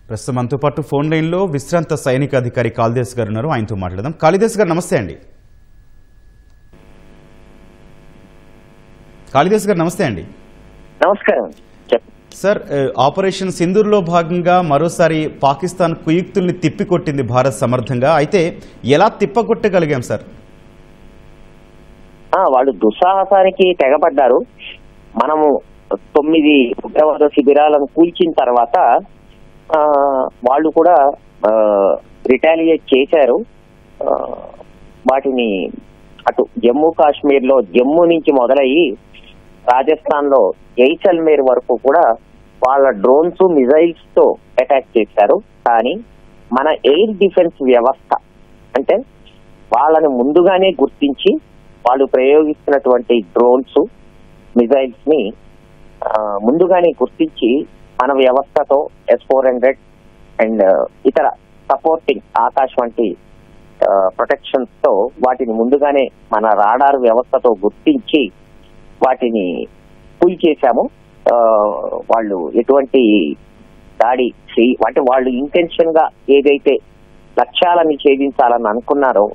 ప్రస్తుతం మనతో పాటు ఫోన్ లైన్లో విశ్రాంత సైనిక అధికారి కాళిదాస్ గారు ఉన్నారు. ఆయనతో మాట్లాడదాం. కాళిదాస్ గారు నమస్తే అండి. కాళిదాస్ గారు నమస్తే అండి. నమస్కారం సార్, ఆపరేషన్ సింధూర్లో భాగంగా మరోసారి పాకిస్తాన్ కుయుక్తుల్ని తిప్పికొట్టింది భారత్ సమర్థంగా. అయితే ఎలా తిప్పకొట్టగలిగాం సార్? వాళ్ళు దుస్సాహసానికి తెగబడ్డారు. మనము 9 ఉగ్రవాద శిబిరాలను కూల్చిన తర్వాత వాళ్ళు కూడా రిటాలియేట్ చేశారు. వాటిని అటు జమ్మూ కాశ్మీర్ లో జమ్మూ నుంచి మొదలయ్యి రాజస్థాన్ లో జైసల్మేర్ వరకు కూడా వాళ్ళ డ్రోన్స్ మిజైల్స్ తో అటాక్ చేశారు. కానీ మన ఎయిర్ డిఫెన్స్ వ్యవస్థ అంటే వాళ్ళని ముందుగానే గుర్తించి వాళ్ళు ప్రయోగిస్తున్నటువంటి డ్రోన్స్ మిజైల్స్ ని ముందుగానే గుర్తించి మన వ్యవస్థతో S-400 అండ్ ఇతర సపోర్టింగ్ ఆకాశ్ వంటి ప్రొటెక్షన్స్ తో వాటిని ముందుగానే మన రాడార్ వ్యవస్థతో గుర్తించి వాటిని కూల్ చేశాము. వాళ్ళు ఎటువంటి దాడి అంటే వాళ్ళు ఇంటెన్షన్ గా ఏదైతే లక్ష్యాలని ఛేదించాలని అనుకున్నారో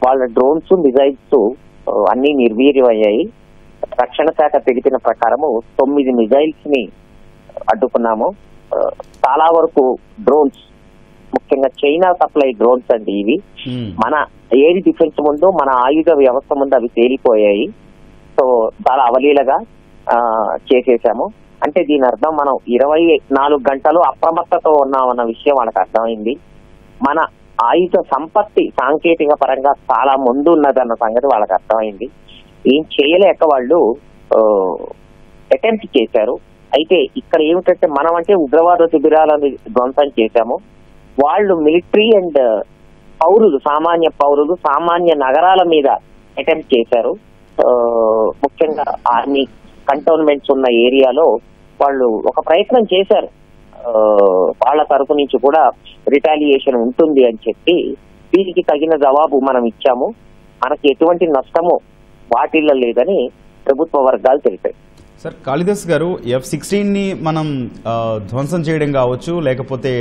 వాళ్ళ డ్రోన్స్ మిజైల్స్ అన్ని నిర్వీర్యమయ్యాయి. రక్షణ శాఖ తెలిపిన ప్రకారము 9 మిజైల్స్ ని అడ్డుకున్నాము. చాలా వరకు డ్రోన్స్, ముఖ్యంగా చైనా సప్లై డ్రోన్స్ అండి ఇవి, మన ఎయిర్ డిఫెన్స్ ముందు, మన ఆయుధ వ్యవస్థ ముందు అవి తేలిపోయాయి. సో చాలా అవలీలగా చేసేసాము. అంటే దీని అర్థం మనం 24 గంటలు అప్రమత్తతో ఉన్నామన్న విషయం వాళ్ళకి అర్థమైంది. మన ఆయుధ సంపత్తి సాంకేతిక పరంగా చాలా ముందు ఉన్నదన్న సంగతి వాళ్ళకి అర్థమైంది. ఏం చేయలేక వాళ్ళు అటెంప్ట్ చేశారు. అయితే ఇక్కడ ఏమిటంటే మనం అంటే ఉగ్రవాద శిబిరాలను ధ్వంసం చేశాము. వాళ్ళు మిలిటరీ అండ్ సామాన్య పౌరులు, సామాన్య నగరాల మీద అటెంప్ట్ చేశారు. ముఖ్యంగా ఆర్మీ కంటోన్మెంట్స్ ఉన్న ఏరియాలో వాళ్ళు ఒక ప్రయత్నం చేశారు. వాళ్ళ తరపు నుంచి కూడా రిటాలియేషన్ ఉంటుంది అని చెప్పి దీనికి తగిన జవాబు మనం ఇచ్చాము. మనకి ఎటువంటి నష్టము వాటిల్లో లేదని ప్రభుత్వ వర్గాలు తెలిపాయి. సార్, కాళిదాస్ గారు, F-16ని మనం ధ్వంసం చేయడం కావచ్చు, లేకపోతే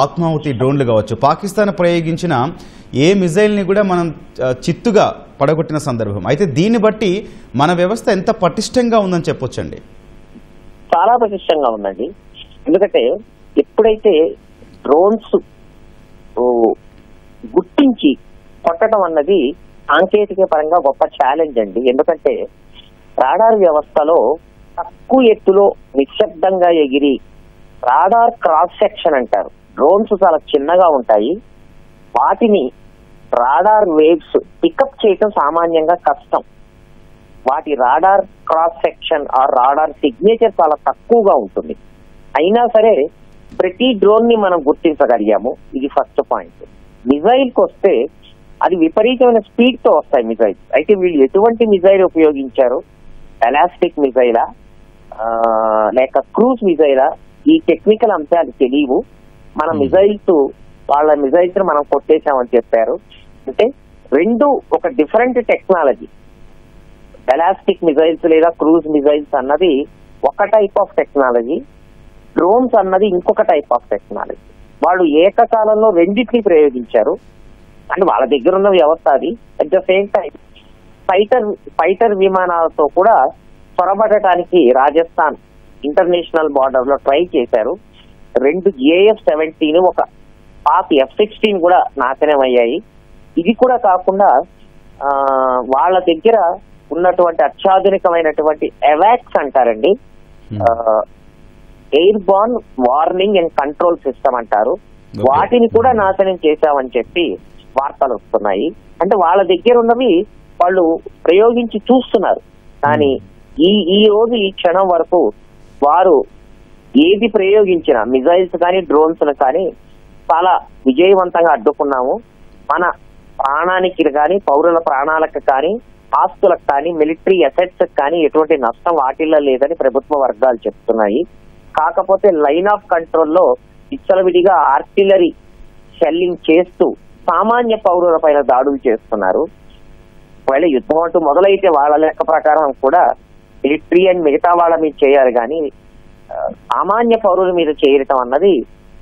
ఆత్మాహుతి డ్రోన్లు కావచ్చు, పాకిస్తాన్ ప్రయోగించిన ఏ మిజైల్ని కూడా మనం చిత్తుగా పడగొట్టిన సందర్భం. అయితే దీన్ని బట్టి మన వ్యవస్థ ఎంత పటిష్టంగా ఉందని చెప్పొచ్చండి? చాలా పటిష్టంగా ఉందండి. ఎందుకంటే ఎప్పుడైతే డ్రోన్స్ గుర్తించి కొట్టడం అన్నది సాంకేతిక పరంగా గొప్ప ఛాలెంజ్ అండి. ఎందుకంటే రాడార్ వ్యవస్థలో తక్కువ ఎత్తులో నిశ్శబ్దంగా ఎగిరి రాడార్ క్రాస్ సెక్షన్ అంటారు. డ్రోన్స్ చాలా చిన్నగా ఉంటాయి. వాటిని రాడార్ వేవ్స్ పికప్ చేయటం సామాన్యంగా కష్టం. వాటి రాడార్ క్రాస్ సెక్షన్ ఆ రాడార్ సిగ్నేచర్ చాలా తక్కువగా ఉంటుంది. అయినా సరే ప్రతి డ్రోన్ ని మనం గుర్తించగలిగాము. ఇది ఫస్ట్ పాయింట్. మిజైల్ కి వస్తే అది విపరీతమైన స్పీడ్ తో వస్తాయి మిజైల్స్. అయితే వీళ్ళు ఎటువంటి మిజైల్ ఉపయోగించారు, ఎలాస్టిక్ మిజైలా లేక క్రూజ్ మిజైలా, ఈ టెక్నికల్ అంశాలు తెలియవు. మన మిజైల్స్ వాళ్ళ మిజైల్స్ మనం కొట్టేశామని చెప్పారు. అంటే రెండు ఒక డిఫరెంట్ టెక్నాలజీ. ఎలాస్టిక్ మిజైల్స్ లేదా క్రూజ్ మిజైల్స్ అన్నది ఒక టైప్ ఆఫ్ టెక్నాలజీ, డ్రోన్స్ అన్నది ఇంకొక టైప్ ఆఫ్ టెక్నాలజీ. వాళ్ళు ఏకకాలంలో రెండింటిని ప్రయోగించారు. అంటే వాళ్ళ దగ్గర ఉన్న వ్యవస్థ అది. At the same time fighter విమానాలతో కూడా చొరబడటానికి రాజస్థాన్ ఇంటర్నేషనల్ బార్డర్ లో ట్రై చేశారు. 2 JF-17, ఒక పాక్ F-16 కూడా నాశనం అయ్యాయి. ఇది కూడా కాకుండా వాళ్ళ దగ్గర ఉన్నటువంటి అత్యాధునికమైనటువంటి ఎవాక్స్ అంటారండి, air born warning and control system అంటారు. వాటిని కూడా నాశనం చేశామని చెప్పి వార్తలు వస్తున్నాయి. అంటే వాళ్ళ దగ్గర ఉన్నవి వాళ్ళు ప్రయోగించి చూస్తున్నారు. కానీ ఈ రోజు ఈ క్షణం వరకు వారు ఏది ప్రయోగించినా మిజైల్స్ కానీ డ్రోన్స్ కానీ చాలా విజయవంతంగా అడ్డుకున్నాము. మన ప్రాణానికి కానీ, పౌరుల ప్రాణాలకు కానీ, ఆస్తులకు కానీ, మిలిటరీ అసెట్స్ కానీ ఎటువంటి నష్టం వాటిల్లో లేదని ప్రభుత్వ వర్గాలు చెప్తున్నాయి. కాకపోతే లైన్ ఆఫ్ కంట్రోల్లో విచ్చలవిడిగా ఆర్టిలరీ షెల్లింగ్ చేస్తూ సామాన్య పౌరుల పైన దాడులు చేస్తున్నారు. ఒకవేళ యుద్ధం అంటూ మొదలైతే వాళ్ళ లెక్క ప్రకారం కూడా మిలిటరీ అండ్ మిగతా వాళ్ళ మీద చేయాలి, కానీ సామాన్య పౌరుల మీద చేయటం అన్నది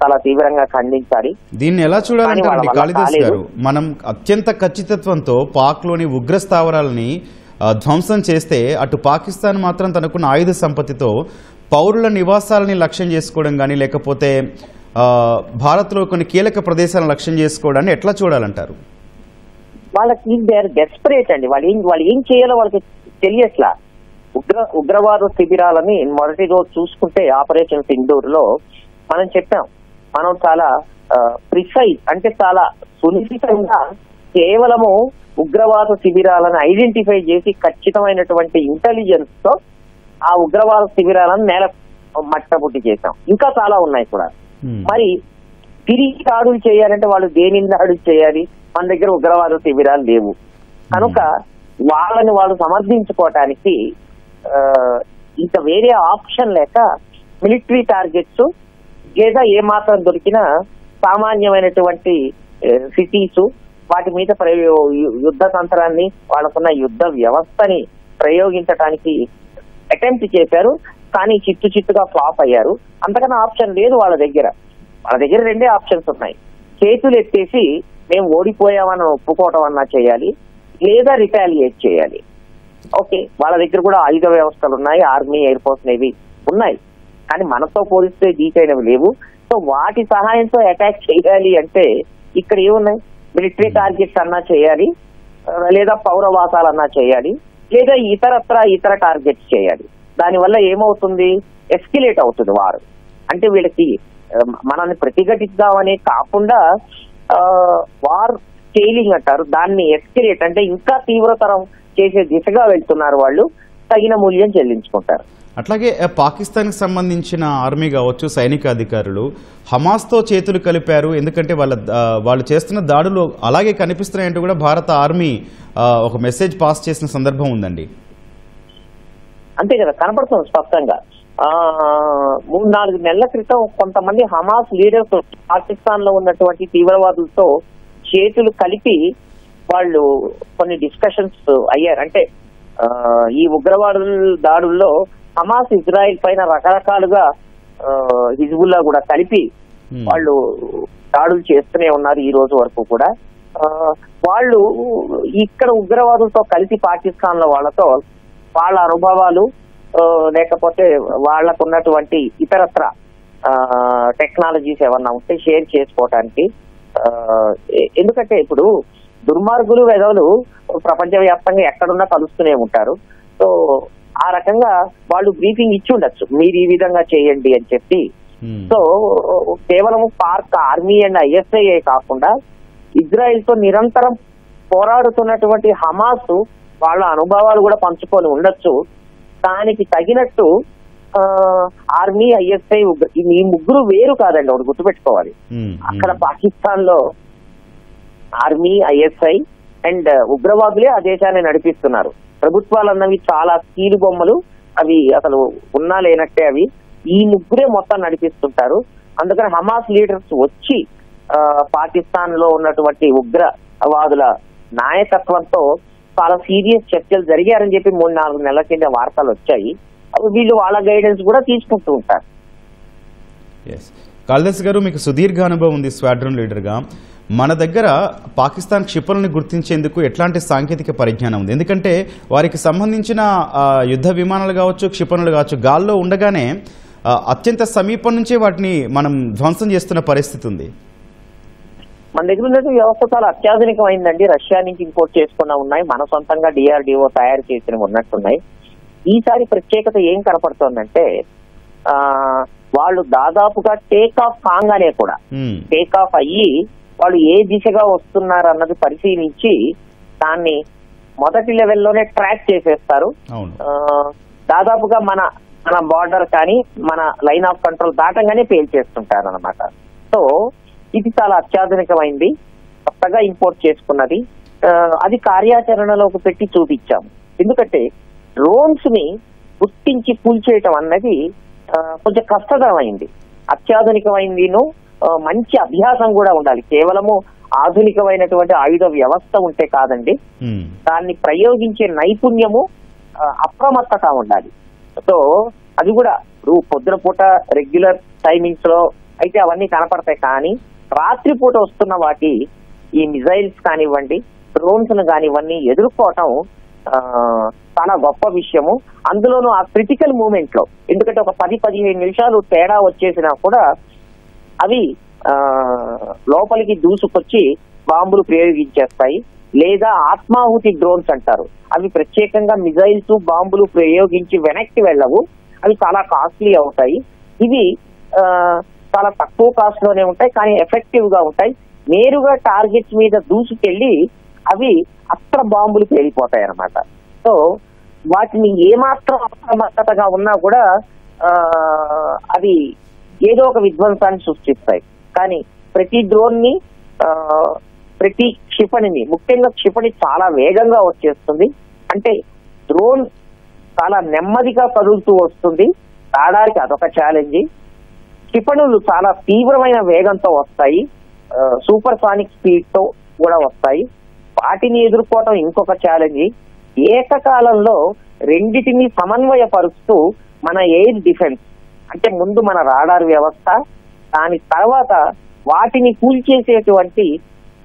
చాలా తీవ్రంగా ఖండించాలి. దీన్ని ఎలా చూడాలంటారండి కానీ వాళ్ళ కాళిదాస్ కాలేదు. గారు? మనం అత్యంత ఖచ్చితత్వంతో పాక్లోని ఉగ్ర స్థావరాలని ధ్వంసం చేస్తే అటు పాకిస్తాన్ మాత్రం తనకున్న ఆయుధ సంపత్తితో పౌరుల నివాసాలని లక్ష్యం చేసుకోవడం కానీ లేకపోతే భారత్లో కొన్ని కీలక ప్రదేశాలను లక్ష్యం చేసుకోవడాన్ని ఎట్లా చూడాలంటారు? వాళ్ళకి దే ఆర్ డెస్పరేట్ అండి. వాళ్ళు ఏం చేయాలో వాళ్ళకి తెలియట్లా. ఉగ్రవాద శిబిరాలని మొదటి రోజు చూసుకుంటే ఆపరేషన్ సింధూర్ లో మనం చెప్పాం, మనం చాలా ప్రిసైజ్ అంటే చాలా సునిశ్చితంగా కేవలము ఉగ్రవాద శిబిరాలను ఐడెంటిఫై చేసి ఖచ్చితమైనటువంటి ఇంటెలిజెన్స్ తో ఆ ఉగ్రవాద శిబిరాలను నేల మట్టపుట్టి చేశాం. ఇంకా చాలా ఉన్నాయి కూడా. మరి తిరిగి దాడులు చేయాలంటే వాళ్ళు దేని దాడులు చేయాలి? మన దగ్గర ఉగ్రవాద శిబిరాలు లేవు కనుక వాళ్ళని వాళ్ళు సమర్థించుకోవటానికి ఇంకా వేరే ఆప్షన్ లేక మిలిటరీ టార్గెట్స్ లేదా ఏమాత్రం దొరికినా సామాన్యమైనటువంటి సిటీస్ వాటి మీద యుద్ధ తంత్రాన్ని వాళ్ళకున్న యుద్ధ వ్యవస్థని ప్రయోగించడానికి అటెంప్ట్ చేశారు. కానీ చిత్తుగా ఫ్లాప్ అయ్యారు. అంతకన్నా ఆప్షన్ లేదు వాళ్ళ దగ్గర. రెండే ఆప్షన్స్ ఉన్నాయి. చేతులు ఎత్తేసి మేము ఓడిపోయామని ఒప్పుకోవటం అన్నా చేయాలి, లేదా రిటాలియేట్ చేయాలి. ఓకే, వాళ్ళ దగ్గర కూడా ఆయుధ వ్యవస్థలు ఉన్నాయి, ఆర్మీ, ఎయిర్ ఫోర్స్, నేవీ ఉన్నాయి. కానీ మనతో పోలిస్తే దీటైనవి లేవు. సో వాటి సహాయంతో అటాక్ చేయాలి అంటే ఇక్కడ ఏమున్నాయి? మిలిటరీ టార్గెట్స్ అన్నా చేయాలి, లేదా పౌరవాసాలన్నా చేయాలి, లేదా ఇతర టార్గెట్స్ చేయాలి. దానివల్ల ఏమవుతుంది? ఎస్కిలేట్ అవుతుంది వారు. అంటే వీళ్ళకి మనల్ని ప్రతిఘటిద్దామనే కాకుండా వార్ స్కేలింగ్ అంటారు దాన్ని. ఎస్కిలేట్ అంటే ఇంకా తీవ్రతరం చేసే దిశగా వెళ్తున్నారు వాళ్ళు. తగిన మూల్యం చెల్లించుకుంటారు. అట్లాగే పాకిస్తాన్కి సంబంధించిన ఆర్మీ కావచ్చు, సైనిక అధికారులు హమాస్తో చేతులు కలిపారు. ఎందుకంటే వాళ్ళు చేస్తున్న దాడులు అలాగే కనిపిస్తున్నాయంటూ కూడా భారత ఆర్మీ ఒక మెసేజ్ పాస్ చేసిన సందర్భం ఉందండి. అంతే కదా, కనపడుతుంది స్పష్టంగా. 3-4 నెలల క్రితం కొంతమంది హమాస్ లీడర్స్ పాకిస్తాన్ లో ఉన్నటువంటి తీవ్రవాదులతో చేతులు కలిపి వాళ్ళు కొన్ని డిస్కషన్స్ అయ్యారు. అంటే ఈ ఉగ్రవాదుల దాడుల్లో హమాస్ ఇజ్రాయిల్ పైన రకరకాలుగా హిజ్బుల్లా కూడా కలిపి వాళ్ళు దాడులు చేస్తూనే ఉన్నారు ఈ రోజు వరకు కూడా. వాళ్ళు ఇక్కడ ఉగ్రవాదులతో కలిసి పాకిస్తాన్ లో వాళ్ళతో వాళ్ళ అనుభవాలు లేకపోతే వాళ్లకు ఉన్నటువంటి ఇతరత్ర టెక్నాలజీస్ ఏమన్నా ఉంటే షేర్ చేసుకోవటానికి. ఎందుకంటే ఇప్పుడు దుర్మార్గులు వెధవలు ప్రపంచవ్యాప్తంగా ఎక్కడున్నా కలుస్తూనే ఉంటారు. సో ఆ రకంగా వాళ్ళు బ్రీఫింగ్ ఇచ్చి ఉండొచ్చు, మీరు ఈ విధంగా చేయండి అని చెప్పి. సో కేవలం పార్క్ ఆర్మీ అండ్ ఐఎస్ఐఏ కాకుండా ఇజ్రాయెల్ తో నిరంతరం పోరాడుతున్నటువంటి హమాస్ వాళ్ళ అనుభవాలు కూడా పంచుకొని ఉండొచ్చు. దానికి తగినట్టు ఆర్మీ, ఐఎస్ఐ ఈ ముగ్గురు వేరు కాదండి, ఒకటి గుర్తుపెట్టుకోవాలి. అక్కడ పాకిస్తాన్ లో ఆర్మీ, ఐఎస్ఐ అండ్ ఉగ్రవాదులే ఆ దేశాన్ని నడిపిస్తున్నారు. ప్రభుత్వాలు అన్నవి చాలా కీలు బొమ్మలు, అవి అసలు ఉన్నా లేనట్టే. అవి ఈ ముగ్గురే మొత్తం నడిపిస్తుంటారు. అందుకని హమాస్ లీడర్స్ వచ్చి పాకిస్తాన్ లో ఉన్నటువంటి ఉగ్రవాదుల నాయకత్వంతో చాలా సీరియస్ చర్చలు జరిగారని చెప్పి 3-4 నెలల కింద వార్తలు వచ్చాయి. వీళ్ళు వాళ్ళ గైడెన్స్ కూడా తీసుకుంటూ ఉంటారు. కాళిదాస్ గారు, మీకు సుదీర్ఘ అనుభవం ఉంది స్క్వాడ్రన్ లీడర్గా. మన దగ్గర పాకిస్తాన్ క్షిపణుల్ని గుర్తించేందుకు ఎట్లాంటి సాంకేతిక పరిజ్ఞానం ఉంది? ఎందుకంటే వారికి సంబంధించిన యుద్ధ విమానాలు కావచ్చు, క్షిపణులు కావచ్చు, గాల్లో ఉండగానే అత్యంత సమీపం నుంచే వాటిని మనం ధ్వంసం చేస్తున్న పరిస్థితి ఉంది. మన దగ్గర ఉన్నట్టు వ్యవస్థ చాలా అత్యాధునికమైందండి. రష్యా నుంచి ఇంపోర్ట్ చేసుకున్న ఉన్నాయి, మన సొంతంగా DRDO తయారు చేసినవి ఉన్నట్టున్నాయి. ఈసారి ప్రత్యేకత ఏం కనపడుతోందంటే వాళ్ళు దాదాపుగా టేక్ ఆఫ్ కాగానే కూడా టేక్ ఆఫ్ అయ్యి వాళ్ళు ఏ దిశగా వస్తున్నారు అన్నది పరిశీలించి దాన్ని మొదటి లెవెల్లోనే ట్రాక్ చేసేస్తారు. దాదాపుగా మన బార్డర్ కానీ మన లైన్ ఆఫ్ కంట్రోల్ దాటంగానే పేల్చేస్తుంటారు అన్నమాట. సో ఇది చాలా అత్యాధునికమైంది, కొత్తగా ఇంపోర్ట్ చేసుకున్నది. అది కార్యాచరణలోకి పెట్టి చూపించాము. ఎందుకంటే డ్రోన్స్ ని గుర్తించి కూల్చేయటం అన్నది కొంచెం కష్టతరమైంది, అత్యాధునికమైందిను మంచి అభ్యాసం కూడా ఉండాలి. కేవలము ఆధునికమైనటువంటి ఆయుధ వ్యవస్థ ఉంటే కాదండి, దాన్ని ప్రయోగించే నైపుణ్యము, అప్రమత్తత ఉండాలి. సో అది కూడా పొద్దున పూట రెగ్యులర్ టైమింగ్స్ లో అయితే అవన్నీ కనపడతాయి. కానీ రాత్రిపూట వస్తున్న వాటి ఈ మిజైల్స్ కానివ్వండి, డ్రోన్స్ కానివ్వండి ఎదుర్కోవటం చాలా గొప్ప విషయము. అందులోనూ ఆ క్రిటికల్ మూమెంట్ లో, ఎందుకంటే ఒక 10-15 నిమిషాలు తేడా వచ్చేసినా కూడా అవి లోపలికి దూసుకొచ్చి బాంబులు ప్రయోగించేస్తాయి. లేదా ఆత్మాహుతి డ్రోన్స్ అంటారు, అవి ప్రత్యేకంగా మిజైల్స్ బాంబులు ప్రయోగించి వెనక్కి వెళ్ళవు, అవి చాలా కాస్ట్లీ అవుతాయి. ఇవి చాలా తక్కువ కాస్ట్ లోనే ఉంటాయి, కానీ ఎఫెక్టివ్ గా ఉంటాయి. నేరుగా టార్గెట్స్ మీద దూసుకెళ్లి అవి అస్త్ర బాంబులు పేలిపోతాయి అన్నమాట. సో వాటిని ఏమాత్రం అప్రమత్తతగా ఉన్నా కూడా అవి ఏదో ఒక విధ్వంసాన్ని సృష్టిస్తాయి. కానీ ప్రతి డ్రోన్ ని ప్రతి క్షిపణిని, ముఖ్యంగా క్షిపణి చాలా వేగంగా వచ్చేస్తుంది. అంటే డ్రోన్ చాలా నెమ్మదిగా కదులుతూ వస్తుంది, రాడార్కి అదొక ఛాలెంజ్. క్షిపణులు చాలా తీవ్రమైన వేగంతో వస్తాయి, సూపర్ సానిక్ స్పీడ్ తో కూడా వస్తాయి. వాటిని ఎదుర్కోవటం ఇంకొక ఛాలెంజ్. ఏకకాలంలో రెండిటిని సమన్వయపరుస్తూ మన ఎయిర్ డిఫెన్స్, అంటే ముందు మన రాడార్ వ్యవస్థ, దాని తర్వాత వాటిని కూల్చేసేటువంటి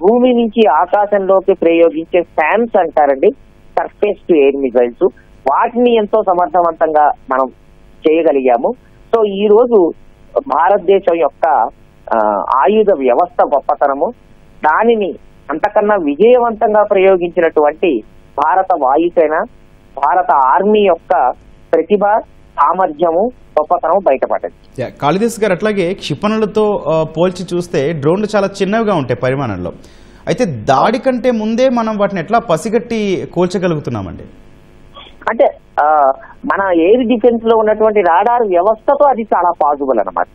భూమి నుంచి ఆకాశంలోకి ప్రయోగించే శామ్స్ అంటారండి, సర్ఫేస్ టు ఎయిర్ మిజైల్స్, వాటిని ఎంతో సమర్థవంతంగా మనం చేయగలిగాము. సో ఈ రోజు భారతదేశం యొక్క ఆయుధ వ్యవస్థ గొప్పతనము, దానిని అంతకన్నా విజయవంతంగా ప్రయోగించినటువంటి భారత వాయుసేన, భారత ఆర్మీ యొక్క ప్రతిభ, సామర్థ్యము, గొప్పతనం బయటపడ్డది. కాళిదాస్ గారు, అట్లాగే క్షిపణులతో పోల్చి చూస్తే డ్రోన్లు చాలా చిన్నవిగా ఉంటాయి పరిమాణంలో. అయితే దాడి కంటే ముందే మనం వాటిని ఎట్లా పసిగట్టి కూల్చగలుగుతున్నామండి? అంటే మన ఎయిర్ డిఫెన్స్ లో ఉన్నటువంటి రాడార్ వ్యవస్థతో అది చాలా పాజిబుల్ అన్నమాట.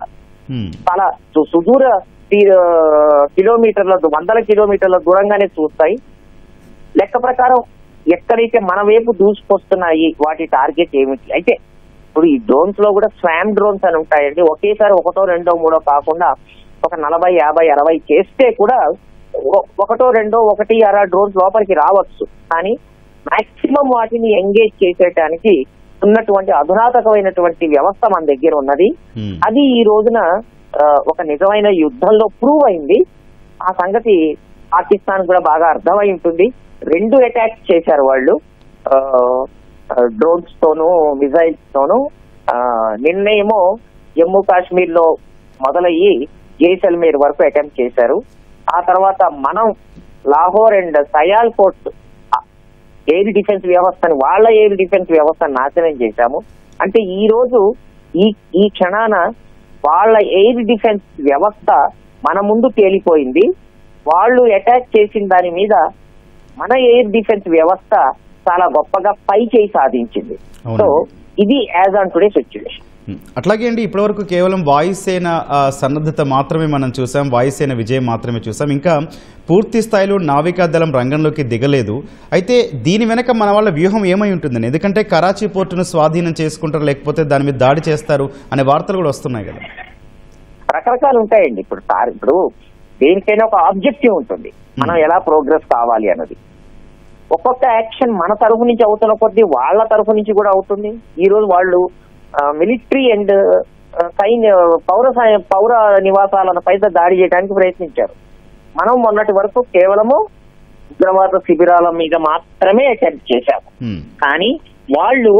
చాలా సుదూర కిలోమీటర్ల, 100 కిలోమీటర్ల దూరంగానే చూస్తాయి. లెక్క ప్రకారం ఎక్కడైతే మన వైపు దూసుకొస్తున్నాయి వాటి టార్గెట్ ఏమిటి. అయితే ఇప్పుడు ఈ డ్రోన్స్ లో కూడా స్వామ్ డ్రోన్స్ అని ఉంటాయండి. ఒకేసారి 1, 2, 3 కాకుండా ఒక 40, 50, 60 చేస్తే కూడా 1, 2, 1, 6 డ్రోన్స్ లోపలికి రావచ్చు. కానీ మాక్సిమం వాటిని ఎంగేజ్ చేసేటానికి ఉన్నటువంటి అధునాతకమైనటువంటి వ్యవస్థ మన దగ్గర ఉన్నది. అది ఈ రోజున ఒక నిజమైన యుద్ధంలో ప్రూవ్ అయింది. ఆ సంగతి పాకిస్తాన్ కూడా బాగా అర్థమై ఉంటుంది. 2 అటాక్స్ చేశారు వాళ్ళు, డ్రోన్స్ తోను, మిజైల్స్ తోను. నిన్నేమో జమ్మూ కాశ్మీర్ లో మొదలయ్యి జైసల్మేర్ వరకు అటెంప్ట్ చేశారు. ఆ తర్వాత మనం లాహోర్ అండ్ సయాల్కోట్ ఎయిర్ డిఫెన్స్ వ్యవస్థని, వాళ్ళ ఎయిర్ డిఫెన్స్ వ్యవస్థను నాశనం చేశాము. అంటే ఈ రోజు ఈ క్షణాన వాళ్ళ ఎయిర్ డిఫెన్స్ వ్యవస్థ మన ముందు తేలిపోయింది. వాళ్ళు అటాక్ చేసిన దాని మీద మన ఎయిర్ డిఫెన్స్ వ్యవస్థ చాలా గొప్పగా పై చేయి సాధించింది. సో ఇది యాజ్ ఆన్ టుడే సిచ్యువేషన్. అట్లాగే అండి, ఇప్పటివరకు కేవలం వాయుసేన సన్నద్ధత మాత్రమే మనం చూసాం, వాయుసేన విజయం మాత్రమే చూసాం. ఇంకా పూర్తి స్థాయిలో నావికాదళం రంగంలోకి దిగలేదు. అయితే దీని వెనక మన వాళ్ళ వ్యూహం ఏమై ఉంటుందని, ఎందుకంటే కరాచీ పోర్టును స్వాధీనం చేసుకుంటారు, లేకపోతే దాని మీద దాడి చేస్తారు అనే వార్తలు కూడా వస్తున్నాయి కదా. రకరకాలు ఉంటాయండి. ఇప్పుడు దేనికైనా ఒక ఆబ్జెక్టివ్ ఉంటుంది, మనం ఎలా ప్రోగ్రెస్ కావాలి అన్నది. ఒక్కొక్క యాక్షన్ మన తరఫు నుంచి అవుతున్న కొద్దీ వాళ్ళ తరఫు నుంచి కూడా అవుతుంది. ఈ రోజు వాళ్ళు మిలిటరీ అండ్ పౌర నివాసాలను పైన దాడి చేయడానికి ప్రయత్నించారు. మనం మొన్నటి వరకు కేవలము ఉగ్రవాద శిబిరాల మీద మాత్రమే అటెంప్ట్ చేశాము. కానీ వాళ్ళు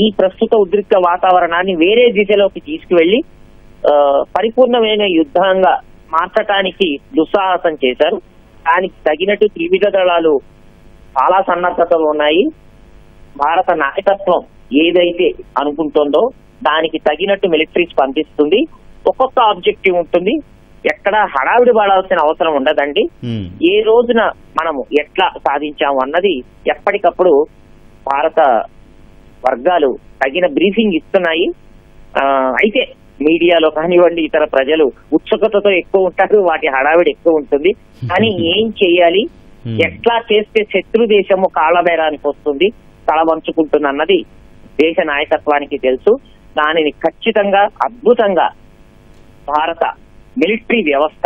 ఈ ప్రస్తుత ఉద్రిక్త వాతావరణాన్ని వేరే దిశలోకి తీసుకువెళ్లి పరిపూర్ణమైన యుద్ధంగా మార్చడానికి దుస్సాహసం చేశారు. దానికి తగినట్టు త్రివిధ దళాలు చాలా సన్నద్ధతలు ఉన్నాయి. భారత నాయకత్వం ఏదైతే అనుకుంటుందో దానికి తగినట్టు మిలిటరీ స్పందిస్తుంది. ఒక్కొక్క ఆబ్జెక్టివ్ ఉంటుంది, ఎక్కడ హడావిడి పడాల్సిన అవసరం ఉండదండి. ఏ రోజున మనము ఎట్లా సాధించాము అన్నది ఎప్పటికప్పుడు భారత వర్గాలు తగిన బ్రీఫింగ్ ఇస్తున్నాయి. అయితే మీడియాలో కానివ్వండి, ఇతర ప్రజలు ఉత్సుకతతో ఎక్కువ ఉంటారు, వాటి హడావిడి ఎక్కువ ఉంటుంది. కానీ ఏం చేయాలి, ఎట్లా చేస్తే శత్రు దేశము కాళ్ళబేరానికి వస్తుంది, తలవంచుకుంటుంది అన్నది దేశ నాయకత్వానికి తెలుసు. దానిని ఖచ్చితంగా అద్భుతంగా భారత మిలిటరీ వ్యవస్థ,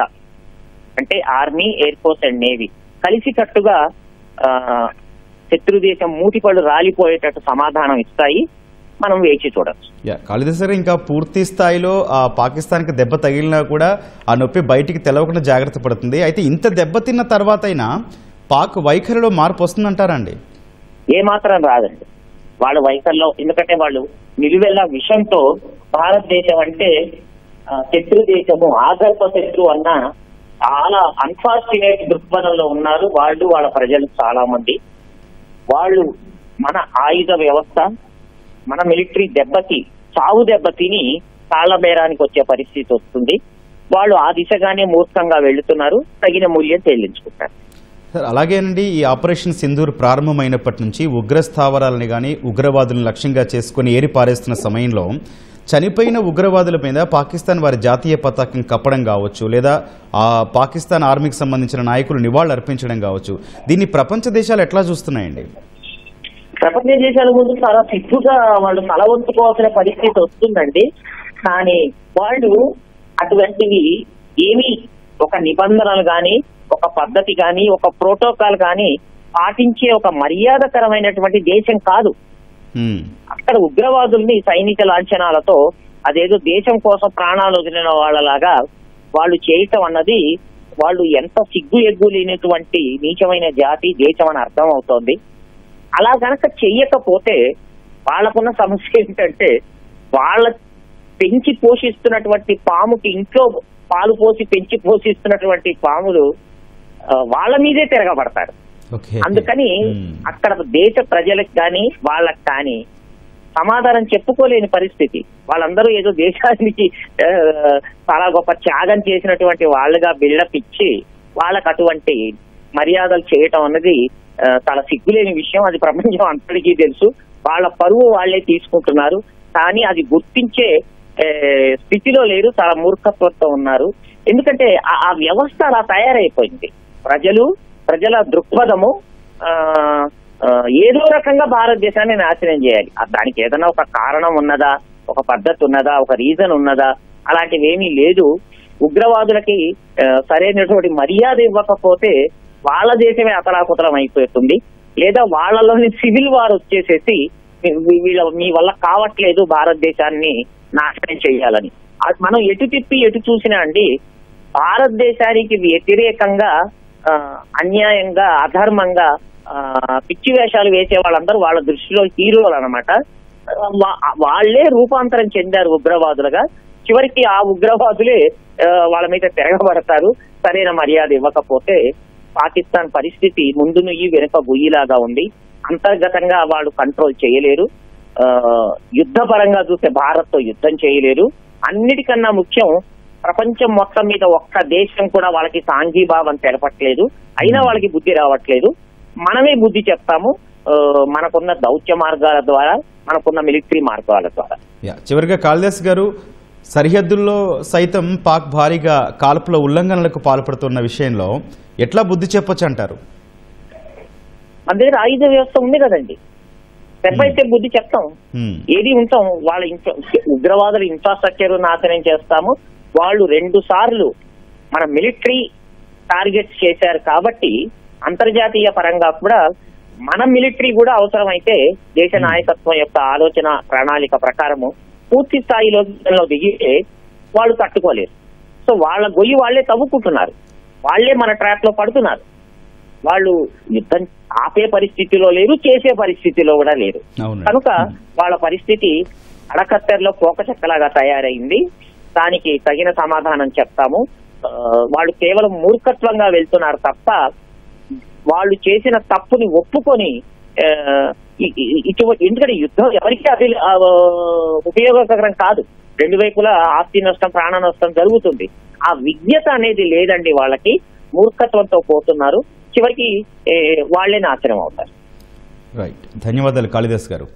అంటే army, air force and navy కలిసికట్టుగా శత్రు దేశం మూతిపళ్ళు రాలిపోయేటట్టు సమాధానం ఇస్తాయి. మనం వేచి చూడొచ్చు. కాళిదాస్ గారు, ఇంకా పూర్తి స్థాయిలో ఆ పాకిస్తాన్కి దెబ్బ తగిలినా కూడా ఆ నొప్పి బయటికి తెలవకుండా జాగ్రత్త పడుతుంది. అయితే ఇంత దెబ్బతిన్న తర్వాత అయినా పాక్ వైఖరిలో మార్పు వస్తుందంటారండి? ఏమాత్రం రాదండి వాళ్ళ వైఖరిలో. ఎందుకంటే వాళ్ళు నిలువెల్లా విషయంతో భారతదేశం అంటే శత్రు దేశము, ఆగల్ప శత్రు అన్న చాలా అన్ఫార్చునేట్ దృక్పథంలో ఉన్నారు వాళ్ళు, వాళ్ళ ప్రజలు చాలా మంది. వాళ్ళు మన ఆయుధ వ్యవస్థ, మన మిలిటరీ దెబ్బకి, చావు దెబ్బ తిని తాళ్ల బేరానికి వచ్చే పరిస్థితి వస్తుంది. వాళ్ళు ఆ దిశగానే మూర్ఖంగా వెళ్తున్నారు, తగిన మూల్యం చెల్లించుకుంటారు. సార్, అలాగేనండి, ఈ ఆపరేషన్ సింధూర్ ప్రారంభమైనప్పటి నుంచి ఉగ్ర స్థావరాలని కానీ ఉగ్రవాదులను లక్ష్యంగా చేసుకుని ఏరిపారేస్తున్న సమయంలో చనిపోయిన ఉగ్రవాదుల మీద పాకిస్తాన్ వారి జాతీయ పతాకం కప్పడం కావచ్చు, లేదా ఆ పాకిస్తాన్ ఆర్మీకి సంబంధించిన నాయకులు నివాళులు అర్పించడం కావచ్చు, దీన్ని ప్రపంచ దేశాలు ఎట్లా చూస్తున్నాయండి? ప్రపంచ దేశాల ముందు చాలా సిగ్గుగా వాళ్ళు తలవంచుకోవాల్సిన పరిస్థితి వస్తుందండి. కానీ వాళ్ళు అటువంటివి ఏమీ, ఒక నిబంధనలు కానీ, ఒక పద్ధతి కానీ, ఒక ప్రోటోకాల్ కానీ పాటించే ఒక మర్యాదకరమైనటువంటి దేశం కాదు. అక్కడ ఉగ్రవాదుల్ని సైనిక లాంఛనాలతో అదేదో దేశం కోసం ప్రాణాలు వదిలిన వాళ్ళలాగా వాళ్ళు చేయటం అన్నది, వాళ్ళు ఎంత సిగ్గు ఎగ్గు లేనటువంటి నీచమైన జాతి దేశం అని అర్థం అవుతోంది. అలా గనక చెయ్యకపోతే వాళ్ళకున్న సమస్య ఏంటంటే, వాళ్ళ పెంచి పోషిస్తున్నటువంటి పాముకి, ఇంట్లో పాలు పోసి పెంచి పోషిస్తున్నటువంటి పాములు వాళ్ళ మీదే తిరగబడతారు. అందుకని అక్కడ దేశ ప్రజలకు కానీ వాళ్ళకి కానీ సమాధానం చెప్పుకోలేని పరిస్థితి. వాళ్ళందరూ ఏదో దేశానికి చాలా గొప్ప త్యాగం చేసినటువంటి వాళ్ళుగా బిల్డప్ ఇచ్చి వాళ్ళకి అటువంటి మర్యాదలు చేయటం అన్నది చాలా సిగ్గులేని విషయం. అది ప్రపంచం అంతటికీ తెలుసు. వాళ్ళ పరువు వాళ్లే తీసుకుంటున్నారు, కానీ అది గుర్తించే స్థితిలో లేరు, చాలా మూర్ఖత్వంతో ఉన్నారు. ఎందుకంటే ఆ వ్యవస్థ అలా తయారైపోయింది. ప్రజల దృక్పథము ఏదో రకంగా భారతదేశాన్ని నాశనం చేయాలి. దానికి ఏదైనా ఒక కారణం ఉన్నదా, ఒక పద్ధతి ఉన్నదా, ఒక రీజన్ ఉన్నదా? అలాంటివి ఏమీ లేదు. ఉగ్రవాదులకి సరైనటువంటి మర్యాద ఇవ్వకపోతే వాళ్ళ దేశమే అతలాకుతలం అయిపోతుంది, లేదా వాళ్ళలోని సివిల్ వార్ వచ్చేసేసి మీ వల్ల కావట్లేదు భారతదేశాన్ని నాశనం చేయాలని. మనం ఎటు తిప్పి ఎటు చూసినా అండి, భారతదేశానికి వ్యతిరేకంగా అన్యాయంగా అధర్మంగా పిచ్చి వేషాలు వేసే వాళ్ళందరూ వాళ్ళ దృష్టిలో హీరోలు అన్నమాట. వాళ్లే రూపాంతరం చెందారు ఉగ్రవాదులుగా. చివరికి ఆ ఉగ్రవాదులే వాళ్ళ మీద తిరగబడతారు సరైన మర్యాద ఇవ్వకపోతే. పాకిస్తాన్ పరిస్థితి ముందు నుయ్యి వెనుక గుయ్యిలాగా ఉంది. అంతర్గతంగా వాళ్ళు కంట్రోల్ చేయలేరు. యుద్ధ పరంగా చూస్తే భారత్ తో యుద్ధం చేయలేరు. అన్నిటికన్నా ముఖ్యం, ప్రపంచం మొత్తం మీద ఒక్క దేశం కూడా వాళ్ళకి సాంఘీభావం తెలపట్లేదు. అయినా వాళ్ళకి బుద్ధి రావట్లేదు. మనమే బుద్ధి చెప్తాము, మనకున్న దౌత్య మార్గాల ద్వారా, మనకున్న మిలిటరీ మార్గాల ద్వారా. చివరిగా కాళిదాస్ గారు, సరిహద్దుల్లో సైతం పాక్ భారీగా కాల్పుల ఉల్లంఘనలకు పాల్పడుతున్న విషయంలో ఎట్లా బుద్ధి చెప్పొచ్చు అంటారు? మన దగ్గర ఆయుధ వ్యవస్థ ఉంది కదండి, స్టెప్ బై స్టెప్ బుద్ధి చెప్తాం. ఏది ఉంటాం, వాళ్ళ ఉగ్రవాదుల ఇన్ఫ్రాస్ట్రక్చర్ నాశనం చేస్తాము. వాళ్ళు 2 సార్లు మన మిలిటరీ టార్గెట్స్ చేశారు కాబట్టి అంతర్జాతీయ పరంగా కూడా మన మిలిటరీ కూడా అవసరమైతే దేశ నాయకత్వం యొక్క ఆలోచన ప్రణాళిక ప్రకారము పూర్తి స్థాయిలో దిగితే వాళ్ళు తట్టుకోలేరు. సో వాళ్ళ గొయ్యి వాళ్లే తవ్వుకుంటున్నారు, వాళ్లే మన ట్రాప్ లో పడుతున్నారు. వాళ్ళు యుద్ధం ఆపే పరిస్థితిలో లేరు, చేసే పరిస్థితిలో కూడా లేరు. కనుక వాళ్ళ పరిస్థితి అడకత్తెరలో పోకచెక్కలాగా తయారైంది. దానికి తగిన సమాధానం చెప్తాము. వాళ్ళు కేవలం మూర్ఖత్వంగా వెళ్తున్నారు తప్ప వాళ్ళు చేసిన తప్పుని ఒప్పుకొని, ఎందుకంటే యుద్ధం ఎవరికి అది ఉపయోగకరం కాదు. 2 వైపులా ఆస్తి నష్టం, ప్రాణ నష్టం జరుగుతుంది. ఆ విజ్ఞత అనేది లేదండి వాళ్ళకి. మూర్ఖత్వంతో పోతున్నారు, చివరికి వాళ్లే నాశనం అవుతారు. రైట్, ధన్యవాదాలు కాళిదాస్ గారు.